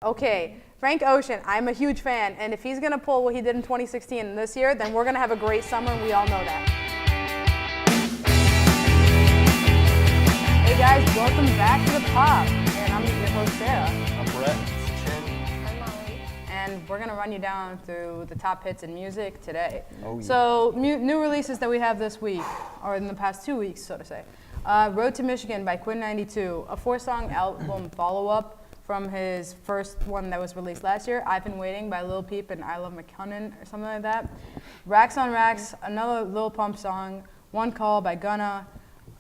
Okay, Frank Ocean, I'm a huge fan, and if he's gonna pull what he did in 2016 this year, then we're gonna have a great summer, and we all know that. Hey guys, welcome back to the Pop, and I'm your host Sarah. I'm Brett. I'm Molly. And we're gonna run you down through the top hits in music today. Oh, yeah. So, new releases that we have this week, or in the past 2 weeks, so to say. Road to Michigan by Quinn 92, a 4-song album follow-up from his first one that was released last year, I've Been Waiting by Lil Peep and I Love McCunnon or something like that. Racks on Racks, another Lil Pump song, One Call by Gunna.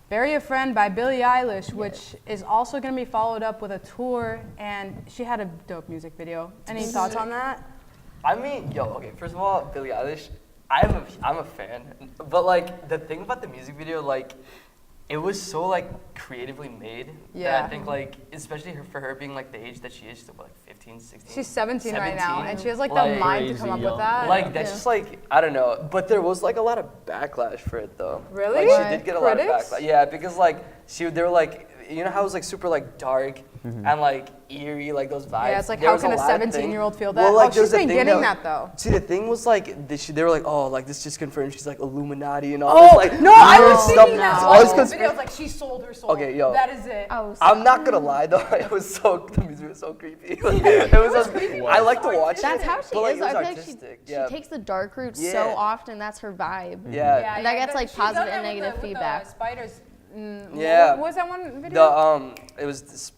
Bury a Friend by Billie Eilish, which is also going to be followed up with a tour, and she had a dope music video. Any thoughts on that? I mean, okay, first of all, Billie Eilish, I'm a fan, but like the thing about the music video, like it was so like creatively made that I think like, especially for her being like the age that she is, she's like 15, 16. She's 17 right now, and she has like the Like, mind to come up with that. Like that's just like, I don't know, but there was like a lot of backlash for it though. Really? Like she did get a lot of Critics? backlash. Yeah, because like they were like, you know how it was like super like dark and like eerie, like those vibes. Yeah, it's like There how was a can a lot of 17-year-old feel that? Well, like, she's there's a been thing getting that- that though. See, the thing was like, they were like, oh, like this just confirmed she's like Illuminati and all Oh, this like no, I weird was stuff. thinking that. All this The conspiracy. video's like, she sold her soul. Okay, yo. That is it. Oh, I'm not gonna lie though, the music was so creepy. Like, it was so, I like to watch That's it. how she but, like, is. it was I feel like artistic. she Yeah. takes the dark route Yeah. so often. That's her vibe. Yeah. And that gets, like, she's done positive that and with negative the feedback. spiders. Yeah. What was that one video? It was this.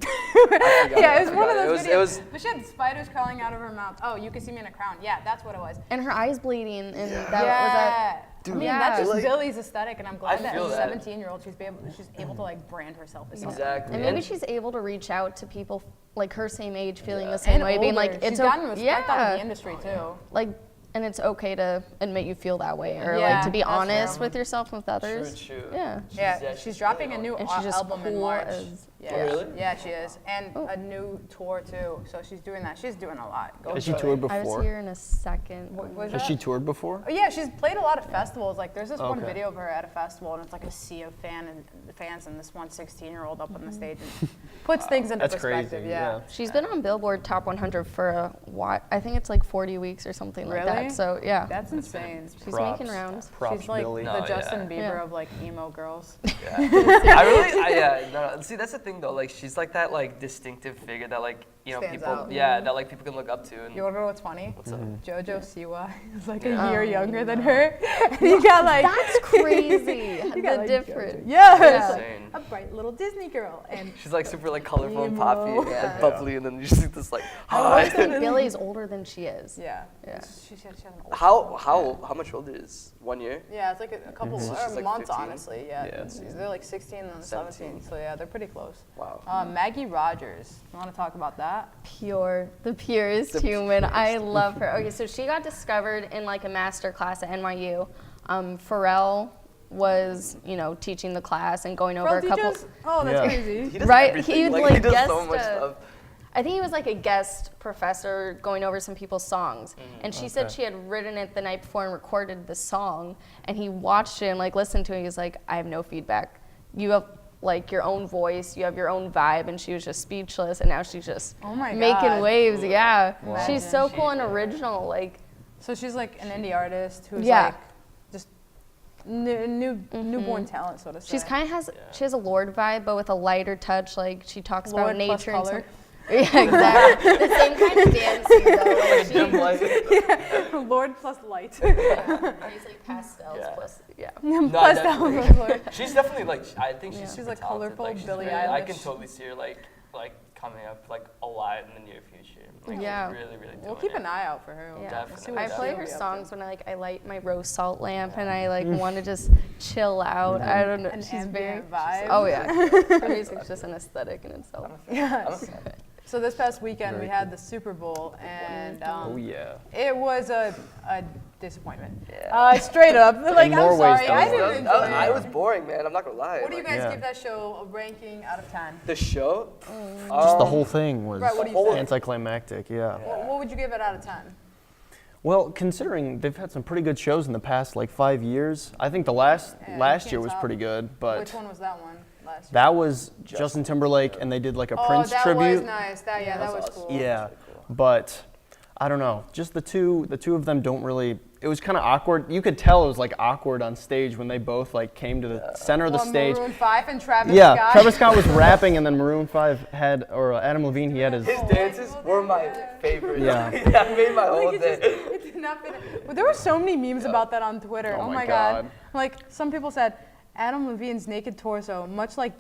Yeah, it was one of those videos. It was. But she had spiders crawling out of her mouth. Oh, you can see me in a crown. Yeah, that's what it was. And her eyes bleeding. And that was Yeah. Dude, I mean, yeah. that's just like- Billie's aesthetic, and I'm glad I that feel as a that. 17-year-old, she's able to like brand herself as something. Exactly. And maybe she's able to reach out to people like her same age, feeling the And same way, being older. like, she's it's gotten respect out of the yeah, industry too. like, and it's okay to admit you feel that way, or Yeah, like to be that's honest true. with yourself and with others. True. Yeah. Yeah, she's dropping a new And she's just album in cool March. as- Yeah, Oh, really? yeah, she is, and a new tour too. So she's doing that. She's doing a lot. Go Has she for it. toured I was before? here in a second. What was Has that? she toured before? Oh, yeah, she's played a lot of festivals. Like, there's this one Okay. video of her at a festival, and it's like a sea of fans, and this one 16-year-old up on the stage and puts things into That's perspective. crazy, Yeah. yeah. She's been on Billboard Top 100 for a while. I think it's like 40 weeks or something like Really? that. So yeah, That's insane. she's Props. making rounds. Props, She's like Billie. the No, Justin Bieber Yeah. of like emo girls. See, that's the thing though. Like, she's like that, like distinctive figure that, like, you know, Stands people, out. that like people can look up to. And You wanna know what's funny? what's up? JoJo Siwa is like Yeah. a year younger than her. And you got like That's crazy. you got, The like, difference. JoJo. Yeah, Yeah. it's like Insane. a bright little Disney girl. And She's like super like colorful and Emo. poppy and Yeah. like bubbly, and then you just see this like. I always think Billie's older than she is. yeah, Yeah. she has an old How much older is 1 year? Yeah, it's like a couple So she's like months, 15? honestly. Yeah, Yeah. they're like 16 and 17, 17. so yeah, they're pretty close. Wow. Maggie Rogers, you want to talk about that? The purest The human. purest. I love her. Okay, so she got discovered in like a master class at NYU. Pharrell was, teaching the class and going over a couple. Oh, that's Yeah. crazy. He does Right, everything. he would, like, like, he does guest, so much stuff. I think he was like a guest professor going over some people's songs. And she said Okay. she had written it the night before and recorded the song. And he watched it and like listened to it. He was like, I have no feedback. You have like your own voice, you have your own vibe. And she was just speechless. And now she's just Oh my making God. waves. Yeah. Wow. She's so Imagine. cool and original. Like, So she's like an indie artist who's Yeah. like just newborn talent, so to say. she's kind of she has a Lorde vibe, but with a lighter touch. Like she talks about Lorde plus nature and color. yeah, exactly. The same kind of dancing though. Like she, Dim light. Lord plus light. she's like pastels Yeah. plus yeah. Plus definitely. that was Lord. She's definitely like, I think she's Yeah. super She's, like, talented. colorful she's Billie really- I can Eilish. totally see her like coming up like a lot in the near future. Like, she's Yeah. really, really doing We'll keep it. an eye out for her. Yeah. Definitely. See what I she'll play be her up to. songs when I light my rose salt lamp and I want to just chill out. I don't know. An She's very ambient vibe. Oh yeah. Her music's just an aesthetic in itself. Yes. So this past weekend Very we had the Super Bowl, and Oh yeah. it was a disappointment. Yeah. Straight up. Like, more I'm ways sorry, than I one. didn't enjoy it. I was boring, man. I'm not gonna lie. What do you Like, guys Yeah. give that show a ranking out of 10? The show? Just the whole thing was Right, what do you think? anticlimactic. Yeah. What would you give it out of 10? Well, considering they've had some pretty good shows in the past like 5 years, I think the last Yeah, you last can't year was top. pretty good. But Which one was that one? last year? That was Justin Timberlake, and they did like a Prince that tribute. was nice. That was cool. Yeah, but I don't know. Just the two of them don't really. It was kind of awkward. You could tell it was like awkward on stage when they both like came to the center of the stage. Maroon 5 and Travis Yeah, Scott. Travis Scott was rapping, and then Maroon 5 had, or Adam Levine, he had his. His dances were my favorite. Yeah. That made my whole Like, day. it did not fit. But there were so many memes about that on Twitter. Oh Oh my my god. God. Like some people said, Adam Levine's naked torso, much like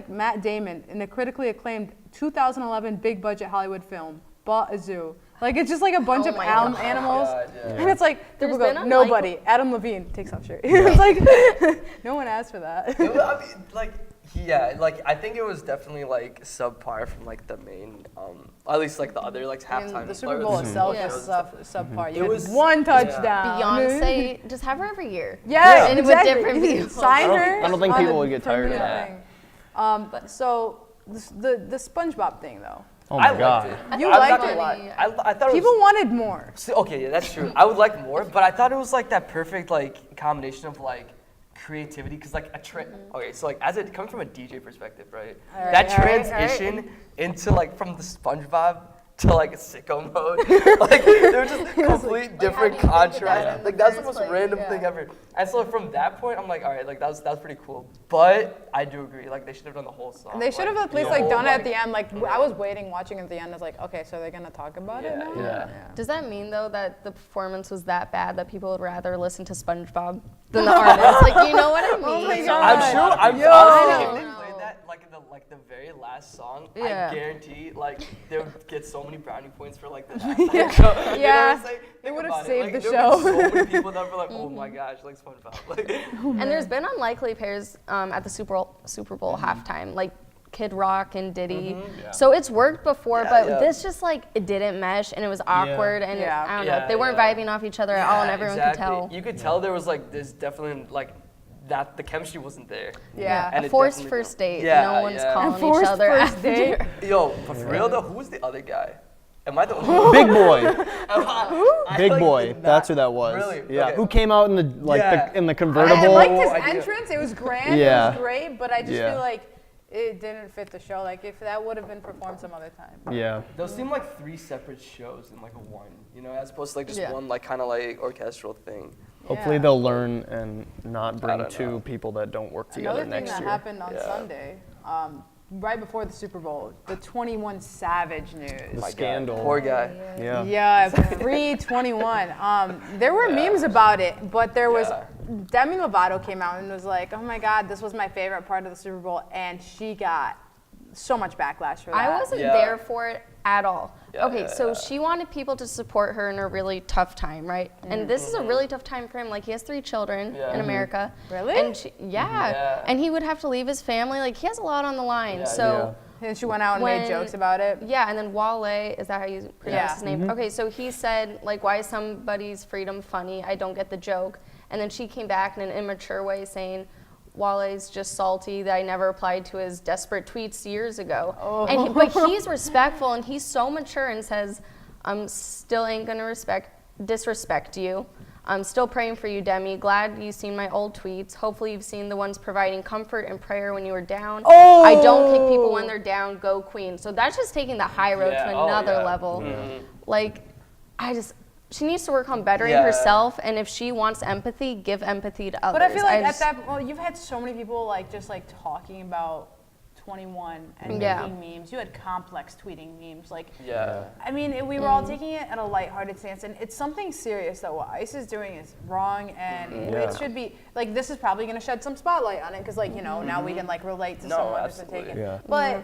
Matt Damon in a critically acclaimed 2011 big budget Hollywood film, Bought a Zoo. Like it's just like a bunch of my animals, God, yeah. and it's like people There's go, been nobody. Adam Levine takes off shirt. It's like no one asked for that. It was, I mean, like, yeah, like I think it was definitely like subpar from like the main, at least like the other like I mean, halftime. the Super or Bowl the itself Super is Bowl shows. subpar. It You was- had one touchdown. Beyonce, just have her every year. Yeah, And with exactly. different people. Sign her. I don't think on people a would get tired of permanent that. thing. So the SpongeBob thing though. Oh I my God. liked it. You I'm liked not gonna it? lie. I thought it People was. wanted more. Okay, yeah, that's true. I would like more, but I thought it was like that perfect like combination of like creativity, because like okay, so like as it coming from a DJ perspective, right? All right, That all right, all transition into like from the SpongeBob to like a sicko mode, like they're just complete different how do you think of that contrast. in Like the that's the first most place? random Yeah. thing ever. And so from that point, I'm like, all right, like that was pretty cool. But I do agree, like they should have done the whole song. They should have like, at least the like whole, done it at like- the end. Like I was waiting, watching at the end. I was like, okay, so they're gonna talk about it now. Yeah. Does that mean though that the performance was that bad that people would rather listen to SpongeBob than the artist? Like, you know what I mean? Oh my I'm God. sure. I'm Yo. honestly, if they No. played that like in the very last song, Yeah. I guarantee like they would get so many brownie points for like the halftime show. You know what Yeah. I'm saying? They Think would've about it. saved Like, the there would be show. so many people that were like, oh my gosh, like SpongeBob. Like, And there's been unlikely pairs at the Super Bowl halftime, like Kid Rock and Diddy. So it's worked before, Yeah, but yeah. this just like it didn't mesh and it was awkward and Yeah. I don't know. Yeah, They weren't yeah. vibing off each other at all, and everyone could tell. You could tell there was like this definitely like that the chemistry wasn't there. Yeah. And A it forced definitely first didn't- date. Yeah, No one's yeah. calling Forced each other first after. date? Yo, but for real though, who's the other guy? Am I the only Big Boy. I, Big like, Boy. did not- That's who that was. Really? Yeah. Okay. Who came out in the Yeah. in the I convertible? liked his idea. entrance. It was grand. It Yeah. was great, but I just Yeah. feel like it didn't fit the show. Like if that would have been performed some other time. Yeah. Those seem like three separate shows in like a one, you know, as opposed to like just Yeah. one like kind of like orchestral thing. Hopefully Yeah. they'll learn and not bring don't two know. people that don't work together Another thing next that year. happened on Yeah. Sunday, right before the Super Bowl, the 21 Savage news. The My scandal. God, poor guy. Yeah. Yeah, free 21. There were memes about it, but there was Yeah. Demi Lovato came out and was like, "Oh my God, this was my favorite part of the Super Bowl," and she got so much backlash for that. I wasn't Yeah. there for it at all. Yeah, Okay, yeah, so yeah. she wanted people to support her in a really tough time, right? And this is a really tough time for him. Like, he has 3 children Yeah. in Mhm. America. Really? And she, yeah. Yeah. And he would have to leave his family. Like, he has a lot on the line. Yeah, so, And she went out and made When- jokes about it. yeah, and then Wale, is that how you pronounce Yeah. his name? Okay, so he said, like, why is somebody's freedom funny? I don't get the joke. And then she came back in an immature way saying, Wale's just salty that I never replied to his desperate tweets years ago. But he's respectful and he's so mature and says, I'm still ain't gonna disrespect you. I'm still praying for you, Demi. Glad you've seen my old tweets. Hopefully you've seen the ones providing comfort and prayer when you were down. I don't kick people when they're down. Go Queen. So that's just taking the high road Yeah. to Oh, another yeah. level. Mhm. Like, she needs to work on bettering Yeah. herself, and if she wants empathy, give empathy to others. But I feel like just- you've had so many people like just like talking about 21 and Yeah. making memes. You had Complex tweeting memes. Like, Yeah. I mean, we were all taking it at a lighthearted stance, and it's something serious that what ICE is doing is wrong, and Yeah. it should be like this is probably going to shed some spotlight on it because, like, you know, now we can like relate to No, someone who's been absolutely. taken. Yeah. But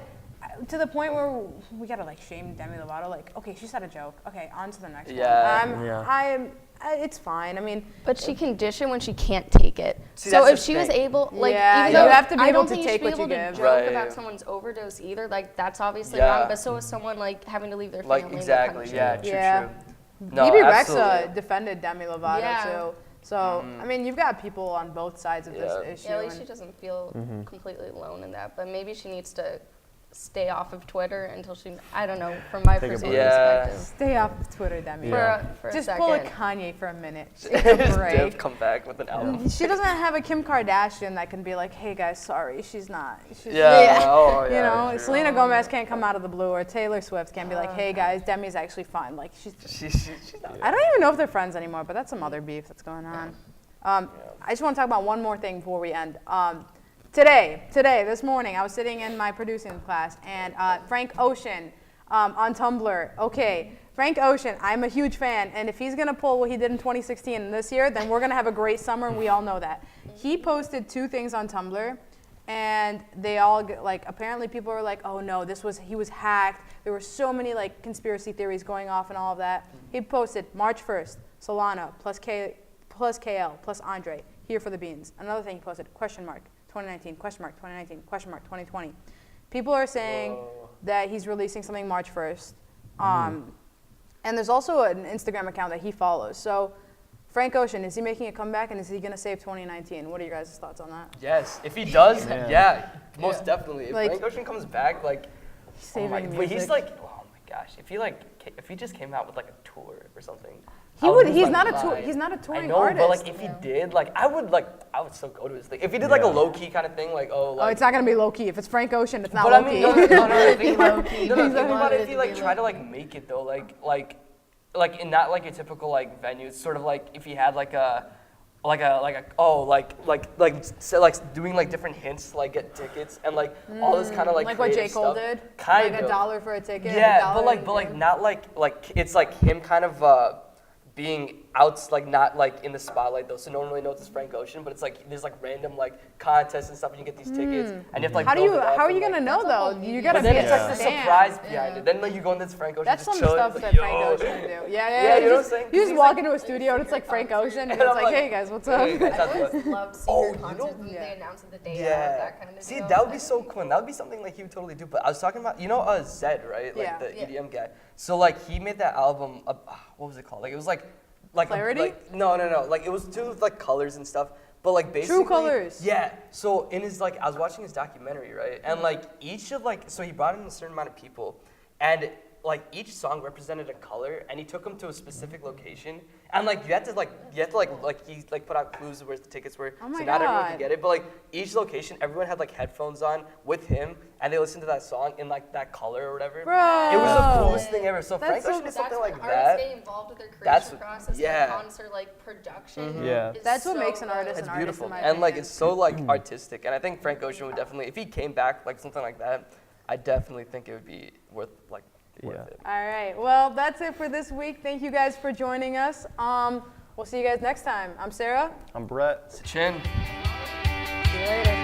to the point where we gotta like shame Demi Lovato, like, okay, she said a joke. Okay, on to the next Yeah. one. Yeah. It's fine. I mean, But she can dish it when she can't take it. See, So that's if the she was thing. able, like, Yeah, even you though have to be I able don't to think take you should what be you able to give. joke Right. about someone's overdose either. Like, that's obviously Yeah. wrong. But so is someone like having to leave their Like family. exactly. And Yeah. True. Yeah. True. No, BB absolutely. Rexa defended Demi Lovato Yeah. too. So I mean, you've got people on both sides of Yeah. this issue. Yeah, at least she and- doesn't feel completely alone in that. But maybe she needs to stay off of Twitter until she, I don't know, from my Take a personal break. perspective. Stay off of Twitter, Demi. Yeah. For a Just second. pull a Kanye for a minute. Take a Just break. come back with an album. She doesn't have a Kim Kardashian that can be like, hey guys, sorry, she's not. She's Yeah. Oh, You yeah. know, true. Selena Gomez can't come out of the blue, or Taylor Swift can't be like, hey guys, Demi's actually fine. Like she's She's not. I don't even know if they're friends anymore, but that's some other beef that's going on. I just want to talk about one more thing before we end. Today, this morning, I was sitting in my producing class, and Frank Ocean on Tumblr. Okay, Frank Ocean, I'm a huge fan, and if he's gonna pull what he did in 2016 and this year, then we're gonna have a great summer, and we all know that. He posted 2 things on Tumblr, and they all like apparently people were like, oh no, he was hacked. There were so many like conspiracy theories going off and all of that. He posted March 1st, Solana plus KL plus Andre here for the beans. Another thing he posted, question mark 2019, question mark 2019, question mark 2020. People are saying that he's releasing something March 1st. And there's also an Instagram account that he follows. So Frank Ocean, is he making a comeback, and is he going to save 2019? What are your guys' thoughts on that? Yes, if he does, Man. yeah, most definitely. If Like- Frank Ocean comes back, like, Saving but he's music. like, oh my gosh, if he just came out with like a tour or something. He I would. lose He's my not a tour. mind. He's not a I touring know, artist. but like if he did, like I would still go to his thing. If he did like a Yeah. low key kind of thing, like Oh, like. it's not gonna be low key. If it's Frank Ocean, it's not But low I mean, key. no, think about Low-key. no, He think about wanted it. it If he to like be tried to like make it though, like in not like a typical like venue. It's sort of like if he had like doing like different hints to like get tickets and like all this kind of like Like what J. creative Cole stuff. did. Kind like of. $1 for a ticket. Yeah, $1, but like not like it's like him kind of being out, like not like in the spotlight though, so no one really knows it's Frank Ocean. But it's like there's like random like contests and stuff, and you get these tickets, and you have to like. How build it up are you and, gonna like, know though? You gotta But then be it's a like the stan. surprise behind it. Then like you go into this Frank Ocean. That's just some chilling, stuff like, that Frank yo. Ocean would do. Yeah, Yeah, you know what I'm saying? You just He's walk like- into a studio and it's like Frank Ocean, and And it's I'm like, like, hey guys, what's up? Hey, guys, how's it going? Love seeing Oh, your you concerts know- when Yeah. they announce it the day of, Yeah. that kind of See, deal. that would be so cool. And that would be something like he would totally do. But I was talking about, Zed, right? Like Yeah. the Yeah. EDM guy. So like he made that album. What was it called? Like it was like Clarity? No. Like it was to do with like colors and stuff. But like basically. Colors. Yeah. So in his like, I was watching his documentary, right? And like each of like, so he brought in a certain amount of people, and like each song represented a color, and he took them to a specific location, and like you had to he like put out clues of where the tickets were, Oh my so not everyone God. could get it. But like each location, everyone had like headphones on with him, and they listened to that song in like that color or whatever. Bro. It was the coolest thing ever. So That's Frank so- Ocean did That's something when like artists that. get involved with their creation That's- process, yeah. like concert, like production. Yeah. is That's what so makes an artist good. It's an beautiful, in my and like opinion. it's so like artistic, and I think Frank Ocean would definitely, if he came back like something like that, I definitely think it would be worth Yeah. it. All right. Well, that's it for this week. Thank you guys for joining us. We'll see you guys next time. I'm Sarah. I'm Brett. Chin. See you later.